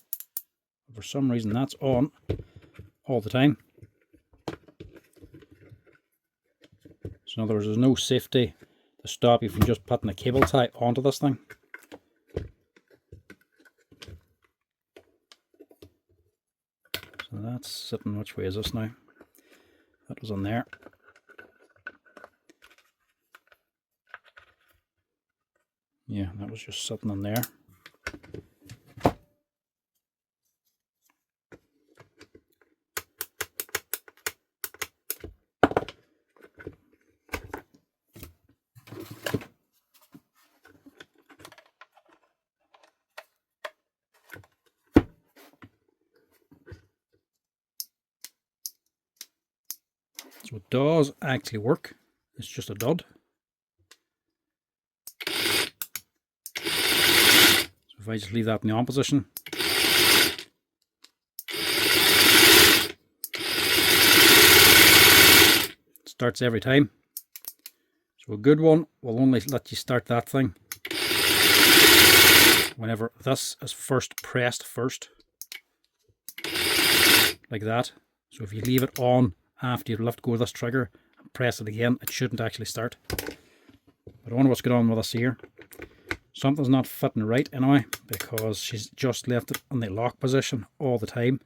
For some reason that's on all the time. So in other words, there's no safety to stop you from just putting a cable tie onto this thing. So that's sitting, which way is this now? That was on there. Yeah, that was just sitting on there. So it does actually work. It's just a dud. So if I just leave that in the on position, it starts every time. So a good one will only let you start that thing whenever this is first pressed first, like that. So if you leave it on after you've let go of this trigger and press it again, it shouldn't actually start. But I wonder what's going on with this here. Something's not fitting right anyway, because she's just left it in the lock position all the time.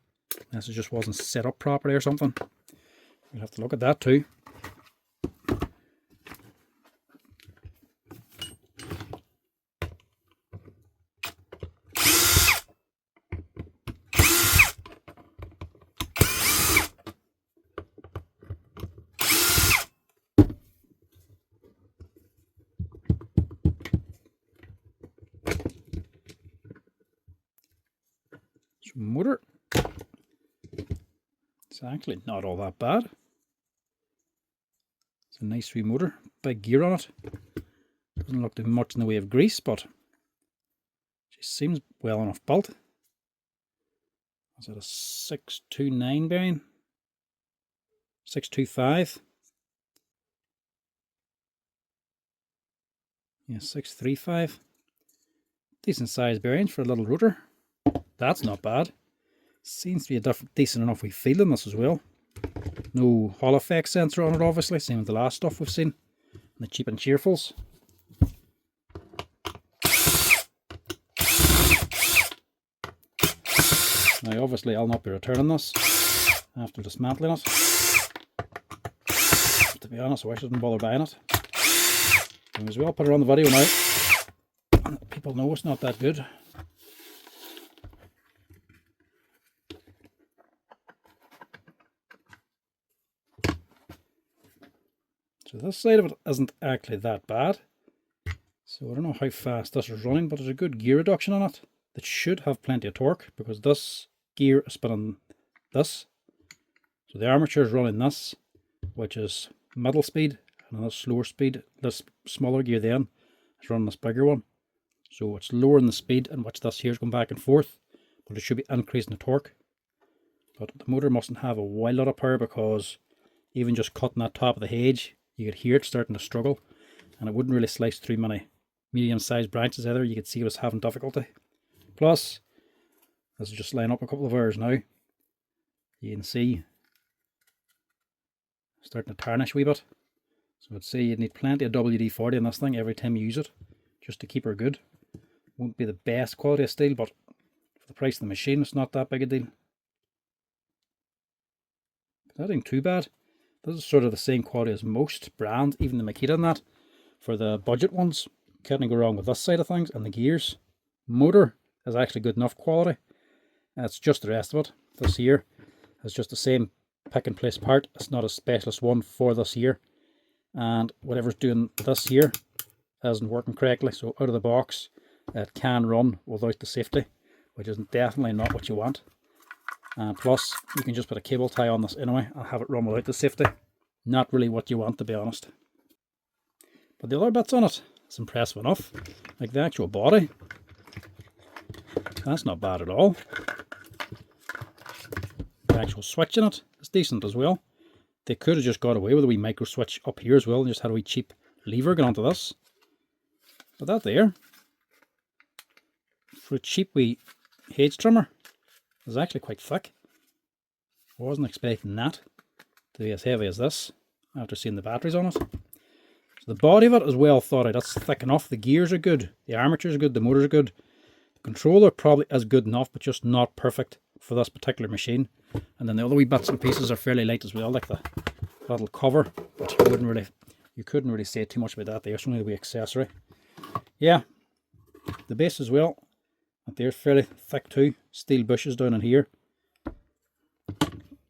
Unless it just wasn't set up properly or something. We'll have to look at that too. Motor, it's actually not all that bad. It's a nice wee motor, big gear on it. Doesn't look too much in the way of grease, but she seems well enough built. Is it a 629 bearing? 625? Yeah, 635. Decent size bearings for a little rotor. That's not bad. Seems to be a decent enough wee feel in this as well. No Hall effect sensor on it, obviously, same as the last stuff we've seen. And the cheap and cheerfuls. Now obviously I'll not be returning this after dismantling it. But to be honest, I shouldn't bother buying it. I may as well put it on the video now. And people know it's not that good. So this side of it isn't actually that bad. So I don't know how fast this is running, but there's a good gear reduction on it. That should have plenty of torque, because this gear is spinning this. So the armature is running this, which is middle speed, and this slower speed. This smaller gear then is running this bigger one. So it's lowering the speed in which this here is going back and forth, but it should be increasing the torque. But the motor mustn't have a wild lot of power, because even just cutting that top of the hedge, you could hear it starting to struggle, and it wouldn't really slice through many medium-sized branches either. You could see it was having difficulty. Plus, this is just line up a couple of hours now. You can see starting to tarnish a wee bit. So I'd say you'd need plenty of WD-40 in this thing every time you use it, just to keep her good. Won't be the best quality of steel, but for the price of the machine, it's not that big a deal. That ain't too bad. This is sort of the same quality as most brands, even the Makita and that. For the budget ones, can't go wrong with this side of things. And the gears. Motor is actually good enough quality. And it's just the rest of it. This here is just the same pick and place part. It's not a specialist one for this here. And whatever's doing this here isn't working correctly. So out of the box, it can run without the safety, which is definitely not what you want. Plus, you can just put a cable tie on this anyway and have it run without the safety. Not really what you want, to be honest. But the other bits on it, it's impressive enough. Like the actual body. That's not bad at all. The actual switch in it is decent as well. they could have just got away with a wee micro switch up here as well and just had a wee cheap lever going onto this. But that there, for a cheap wee Hedge trimmer, is actually quite thick. I wasn't expecting that to be as heavy as this after seeing the batteries on it. So the body of it is well thought out. That's thick enough. The gears are good. The armatures are good. The motors are good. The controller probably is good enough, but just not perfect for this particular machine. And then the other wee bits and pieces are fairly light as well, like the little cover. But you couldn't really say too much about that. There's only the wee accessory. Yeah, the base as well. And they're fairly thick too. Steel bushes down in here.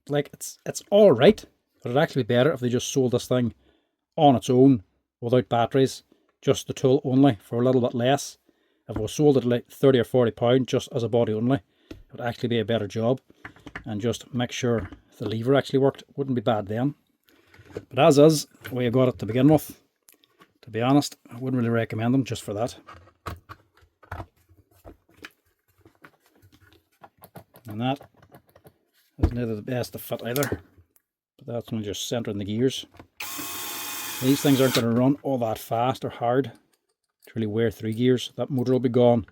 Like it's all right, but it'd actually be better if they just sold this thing on its own without batteries, just the tool only, for a little bit less. If it was sold at like £30 or £40 just as a body only, it would actually be a better job. And just make sure the lever actually worked. Wouldn't be bad then. But as is, the way I got it to begin with, to be honest, I wouldn't really recommend them just for that. And that is neither the best to fit either, but that's only just centering the gears. These things aren't going to run all that fast or hard to really wear through gears. That motor will be gone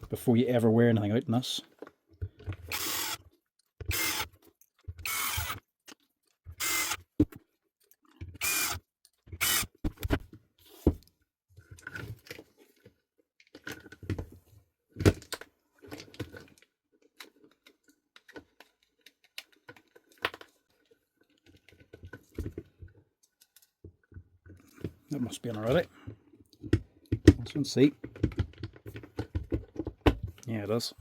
before you ever wear anything out in this. That must be in already. Let's see. Yeah, it is.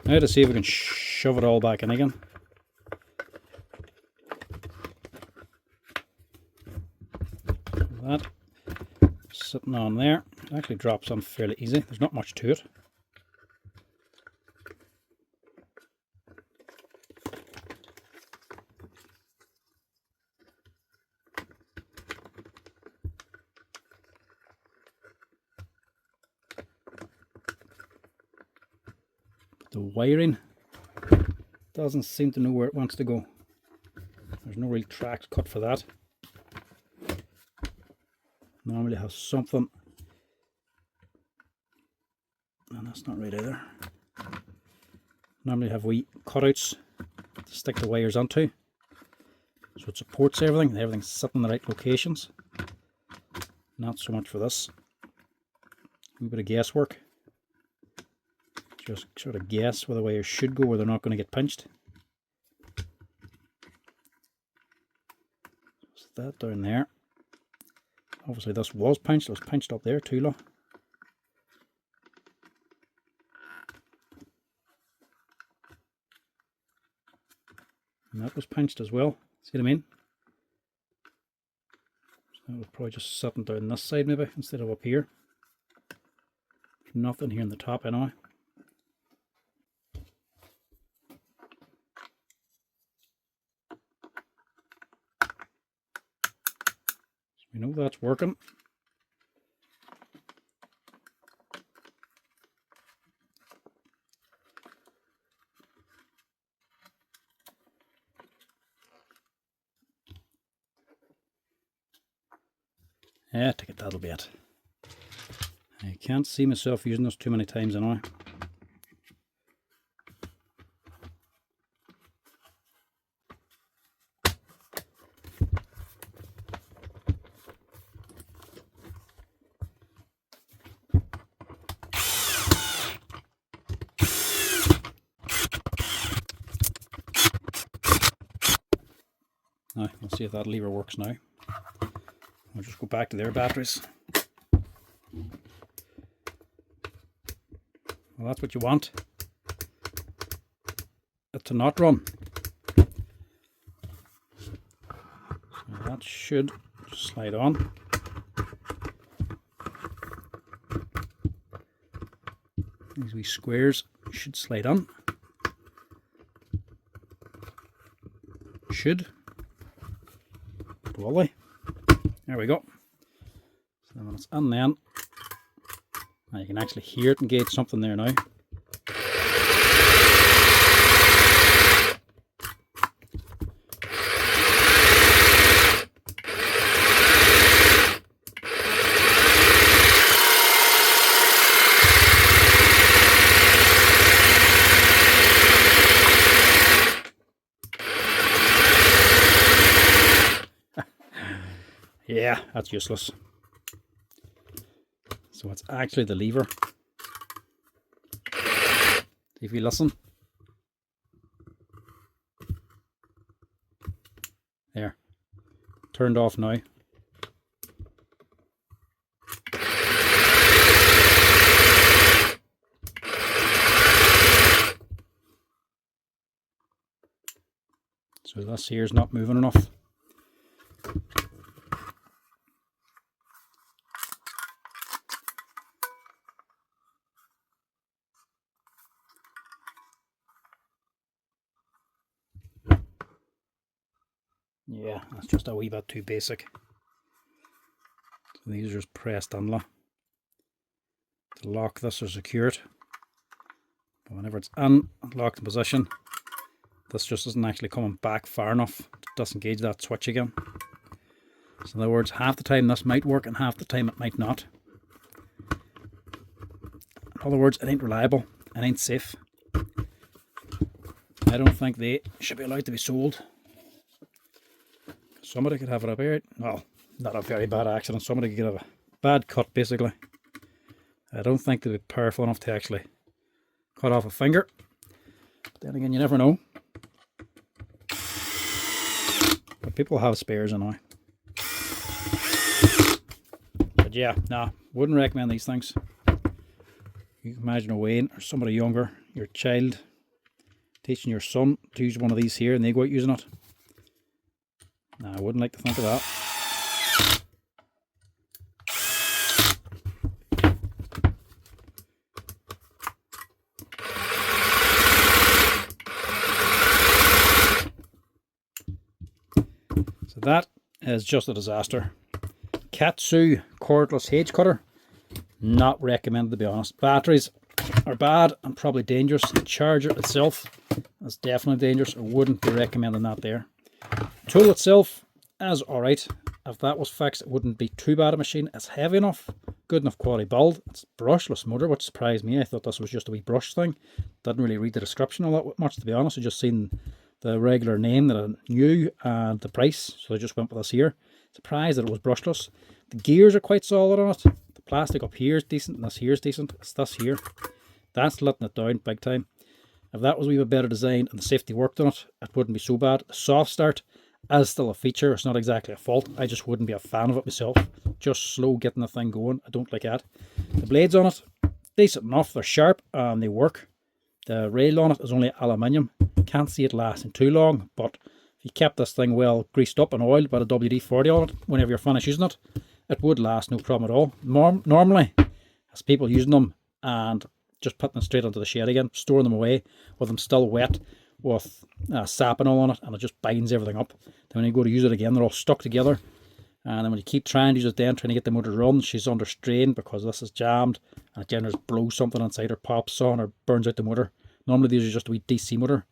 Now to see if we can shove it all back in again. That sitting on there, it actually drops on fairly easy. There's not much to it. The wiring doesn't seem to know where it wants to go. There's no real tracks cut for that. Normally has something, and that's not right either. Normally have wee cutouts to stick the wires onto, so it supports everything. Everything's sitting in the right locations. Not so much for this. A wee bit of guesswork. Just sort of guess where the wires should go, where they're not going to get pinched. So that down there. Obviously this was pinched. It was pinched up there too low. And that was pinched as well. See what I mean? So that was probably just sitting down this side maybe instead of up here. There's nothing here in the top anyway. We know that's working. Yeah, I take it that'll be it. I can't see myself using this too many times anyway. Now, we'll see if that lever works now. We'll just go back to their batteries. Well, that's what you want. It to not run. So that should slide on. These wee squares should slide on. Should. But will they? There we go. So when it's in then, now you can actually hear it engage something there now. Yeah, that's useless. So it's actually the lever. If you listen. There. Turned off now. So this here is not moving enough. Yeah, that's just a wee bit too basic. So these are just pressed inla to lock this or secure it. But whenever it's in locked in position, this just isn't actually coming back far enough to disengage that switch again. So in other words, half the time this might work and half the time it might not. In other words, it ain't reliable, it ain't safe. I don't think they should be allowed to be sold. Somebody could have a very, well, not a very bad accident, somebody could have a bad cut basically. I don't think they'd be powerful enough to actually cut off a finger. But then again, you never know. But people have spares anyway. But yeah, nah, wouldn't recommend these things. You can imagine a Wayne or somebody younger, your child, teaching your son to use one of these here and they go out using it. No, I wouldn't like to think of that. So that is just a disaster. Katsu cordless hedge cutter. Not recommended, to be honest. Batteries are bad and probably dangerous. The charger itself is definitely dangerous. I wouldn't be recommending that there. Tool itself is alright. If that was fixed, it wouldn't be too bad a machine. It's heavy enough, good enough quality build. It's brushless motor, which surprised me. I thought this was just a wee brush thing. Didn't really read the description all that much, to be honest. I just seen the regular name that I knew and the price, so I just went with this here. Surprised that it was brushless. The gears are quite solid on it. The plastic up here is decent, and this here is decent. It's this here. That's letting it down big time. If that was a wee bit better designed and the safety worked on it, it wouldn't be so bad. The soft start is still a feature. It's not exactly a fault. I just wouldn't be a fan of it myself. Just slow getting the thing going. I don't like that. The blades on it, decent enough. They're sharp and they work. The rail on it is only aluminium. Can't see it lasting too long, but if you kept this thing well greased up and oiled, about a WD-40 on it, whenever you're finished using it, it would last no problem at all. Normally, as people using them and just putting them straight into the shed again, storing them away with them still wet with sap and all on it, and it just binds everything up. Then when you go to use it again, they're all stuck together, and then when you keep trying to use it then, trying to get the motor to run, she's under strain because this is jammed and it generally blows something inside or pops on or burns out the motor. Normally these are just a wee DC motor.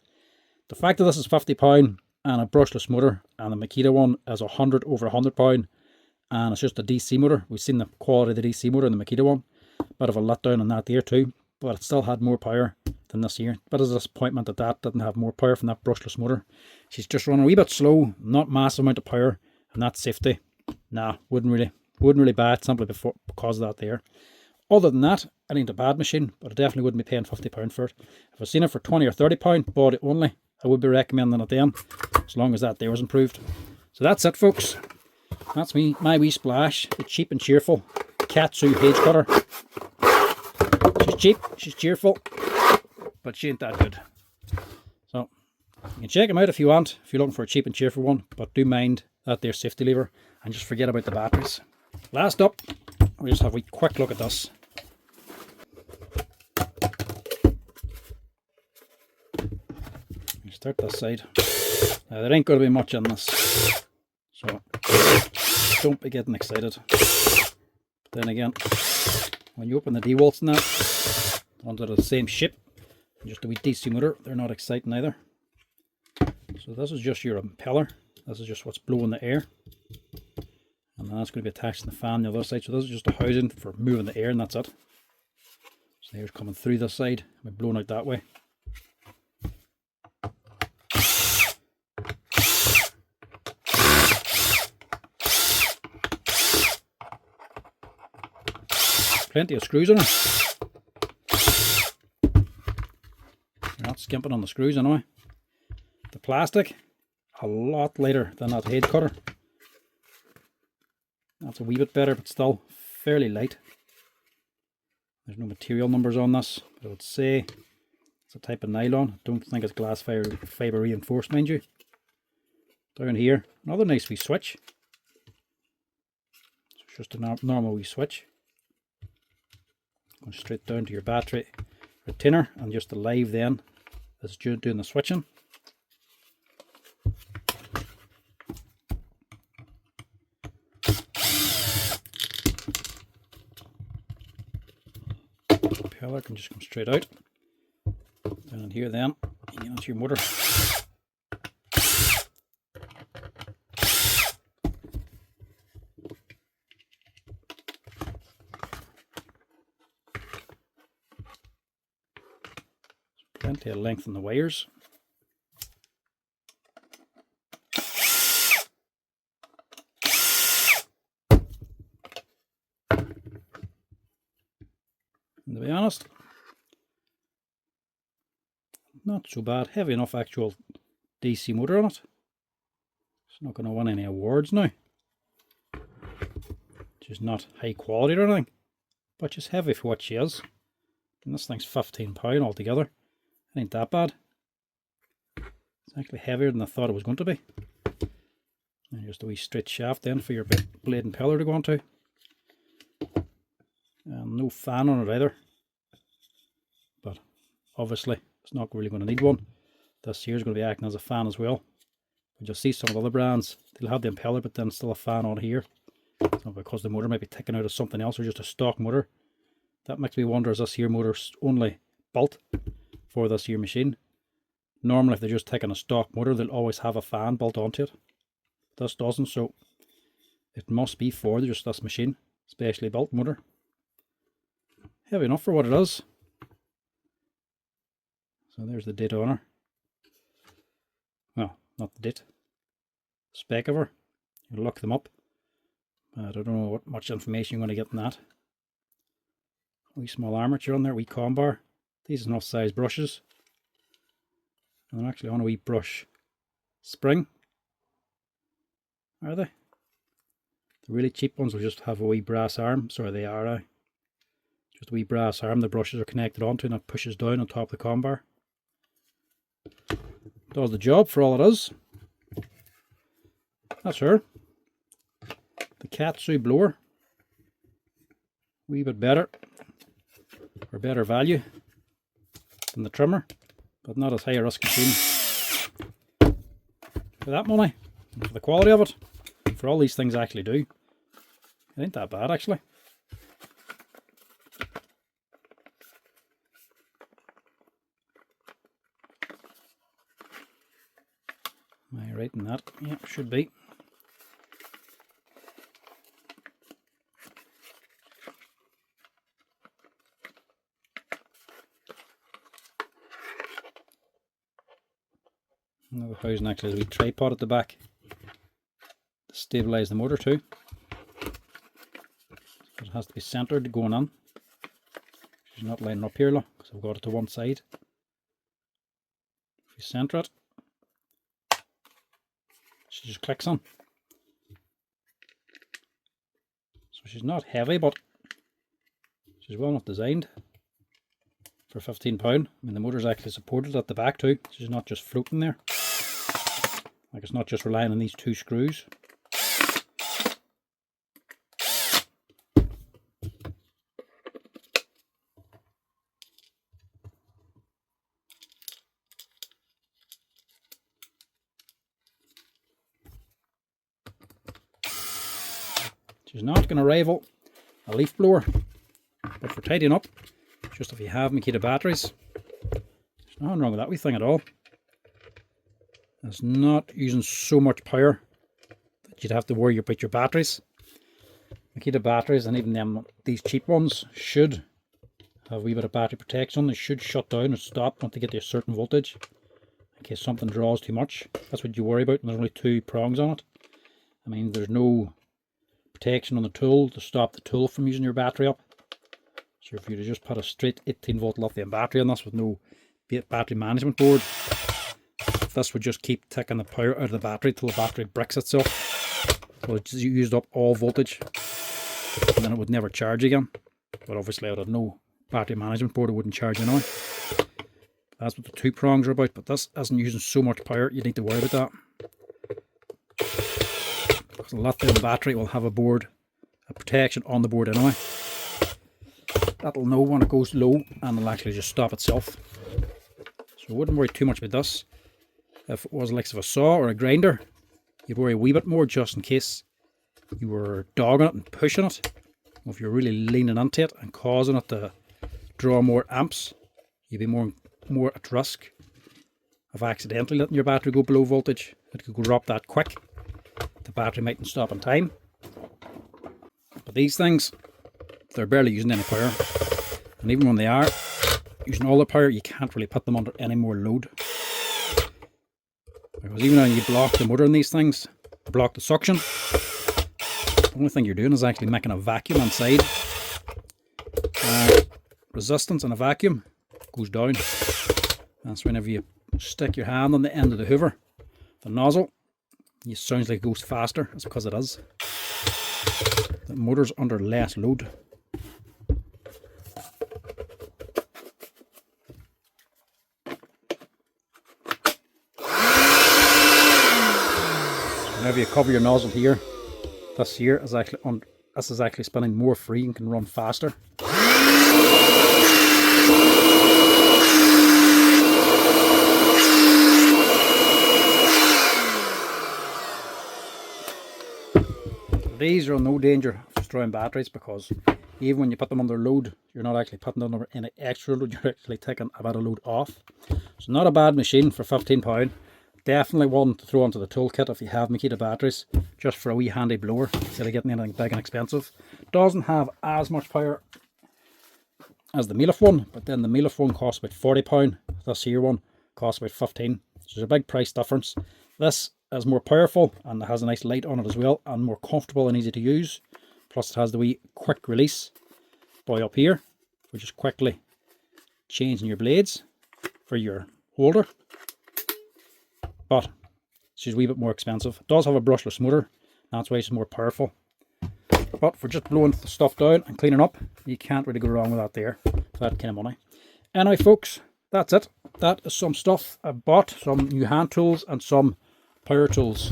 The fact that this is £50 and a brushless motor, and the Makita one is over £100, and it's just a DC motor. We've seen the quality of the DC motor in the Makita one. Bit of a letdown on that there too, but it still had more power than this here. But as a disappointment that didn't have more power from that brushless motor. She's just running a wee bit slow, not massive amount of power, and that's safety. Nah, wouldn't really buy it simply because of that there. Other than that, it ain't a bad machine, but I definitely wouldn't be paying £50 for it. If I've seen it for £20 or £30, bought it only, I would be recommending it then, as long as that there was improved. So that's it, folks. That's my wee splash. The cheap and cheerful Katsu hedge cutter. She's cheap, she's cheerful, but she ain't that good. So you can check them out if you want, if you're looking for a cheap and cheerful one, but do mind that there safety lever and just forget about the batteries. Last up, we'll just have a quick look at this. start this side. Now there ain't going to be much in this, so don't be getting excited. But then again, when you open the D-walls and that, under the same shape, just a wee DC motor, they're not exciting either. So this is just your impeller. This is just what's blowing the air. And then that's going to be attached to the fan on the other side. So this is just a housing for moving the air, and that's it. So the air's coming through this side and blowing out that way. Plenty of screws in it. You're not skimping on the screws anyway. The plastic, a lot lighter than that head cutter. That's a wee bit better, but still fairly light. There's no material numbers on this, but I would say it's a type of nylon. I don't think it's glass fiber reinforced, mind you. Down here, another nice wee switch. It's just a normal wee switch. Going straight down to your battery retainer, and just the live then is doing the switching. Propeller can just come straight out. Down in here then, you get onto your motor. Plenty of length in the wires. And to be honest, not so bad. Heavy enough actual DC motor on it. It's not going to win any awards now. Just not high quality or anything, but just heavy for what she is. And this thing's £15 altogether. It ain't that bad. It's actually heavier than I thought it was going to be. And just a wee straight shaft then for your blade impeller to go onto. And no fan on it either. But obviously it's not really going to need one. This here is going to be acting as a fan as well. But you'll see some of the other brands, they'll have the impeller but then still a fan on here. So because the motor might be taken out of something else or just a stock motor. That makes me wonder, is this here motor's only built for this here machine? Normally if they're just taking a stock motor, they'll always have a fan built onto it. This doesn't, so it must be for just this machine, specially built motor. Heavy enough for what it is. So there's the date on her. Well, not the date. Spec of her. You look them up. I don't know what much information you're going to get in that. Wee small armature on there, wee comb bar. These are enough size brushes. And they're actually on a wee brush spring. Are they? The really cheap ones will just have a wee brass arm. Sorry, they are. Just a wee brass arm the brushes are connected onto, and it pushes down on top of the comb bar. Does the job for all it is. That's her. The Katsu blower. Wee bit better. Or better value than the trimmer, but not as high a risk machine. For that money, and for the quality of it, for all these things actually do, it ain't that bad actually. Am I right in that? Yeah, should be. Another housing actually has a wee tripod at the back to stabilise the motor too. It has to be centred going on. She's not lining up here because I've got it to one side. If you centre it, she just clicks on. So she's not heavy, but she's well enough designed for £15. I mean, the motor's actually supported at the back too. She's not just floating there. Like, it's not just relying on these two screws. She's not going to rival a leaf blower, but for tidying up, just if you have Makita batteries, there's nothing wrong with that wee thing at all. It's not using so much power that you'd have to worry about your batteries. Makita batteries, and even these cheap ones, should have a wee bit of battery protection. They should shut down or stop once they get to a certain voltage, in case something draws too much. That's what you worry about, and there's only 2 prongs on it. I mean, there's no protection on the tool to stop the tool from using your battery up. So if you just put a straight 18-volt lithium battery on this with no battery management board, this would just keep taking the power out of the battery till the battery bricks itself. So it's used up all voltage, and then it would never charge again. But obviously out of no battery management board, it wouldn't charge anyway. That's what the 2 prongs are about, but this isn't using so much power you need to worry about that. Because the lithium battery will have a protection on the board anyway. That'll know when it goes low, and it'll actually just stop itself. So I wouldn't worry too much about this. If it was like a saw or a grinder, you'd worry a wee bit more just in case you were dogging it and pushing it. Or if you're really leaning into it and causing it to draw more amps, you'd be more at risk of accidentally letting your battery go below voltage. It could go up that quick. The battery mightn't stop in time. But these things, they're barely using any power. And even when they are using all the power, you can't really put them under any more load. Because even when you block the motor in these things, block the suction, the only thing you're doing is actually making a vacuum inside. Resistance in a vacuum goes down. That's whenever you stick your hand on the end of the hoover, the nozzle, it sounds like it goes faster. That's because it is. The motor's under less load. Whenever you cover your nozzle here, this here is actually spinning more free and can run faster. These are in no danger of destroying batteries, because even when you put them under load, you're not actually putting them under any extra load, you're actually taking a bit of load off. So not a bad machine for £15. Definitely one to throw onto the toolkit if you have Makita batteries, just for a wee handy blower instead of getting anything big and expensive. Doesn't have as much power as the Milif one, but then the Milif one costs about £40. This here one costs about 15. So there's a big price difference. This is more powerful and it has a nice light on it as well, and more comfortable and easy to use. Plus it has the wee quick release boy up here, which is quickly changing your blades for your holder. But she's a wee bit more expensive. It does have a brushless motor, that's why it's more powerful. But for just blowing the stuff down and cleaning up, you can't really go wrong with that there, for that kind of money. Anyway folks, that's it. That is some stuff I bought, some new hand tools and some power tools.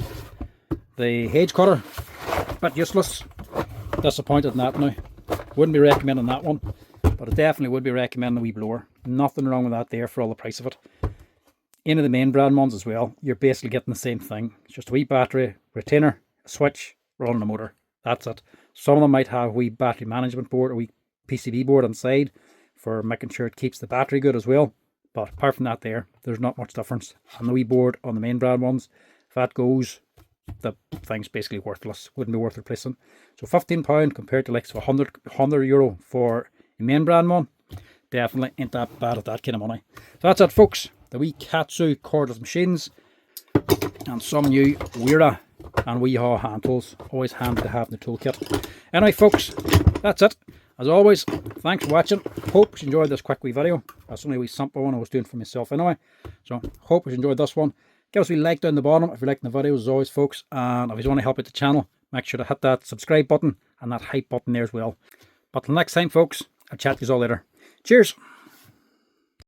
The Hedge cutter, a bit useless. Disappointed in that now. Wouldn't be recommending that one, but I definitely would be recommending the wee blower. Nothing wrong with that there for all the price of it. Any of the main brand ones as well, you're basically getting the same thing. It's just a wee battery, retainer, a switch, running a motor. That's it. Some of them might have a wee battery management board, a wee PCB board inside for making sure it keeps the battery good as well. But apart from that there's not much difference. And the wee board on the main brand ones, if that goes, the thing's basically worthless. Wouldn't be worth replacing. So £15 compared to like €100 for a main brand one, definitely ain't that bad at that kind of money. So that's it folks. The wee Katsu cordless machines and some new Wera and Wiha hand tools. Always handy to have in the toolkit. Anyway folks, that's it. As always, thanks for watching. Hope you enjoyed this quick wee video. That's only a wee simple one I was doing for myself anyway. So hope you enjoyed this one. Give us a wee like down the bottom if you're liking the videos as always folks. And if you want to help out the channel, make sure to hit that subscribe button and that hype button there as well. But till next time folks, I'll chat to you all later. Cheers!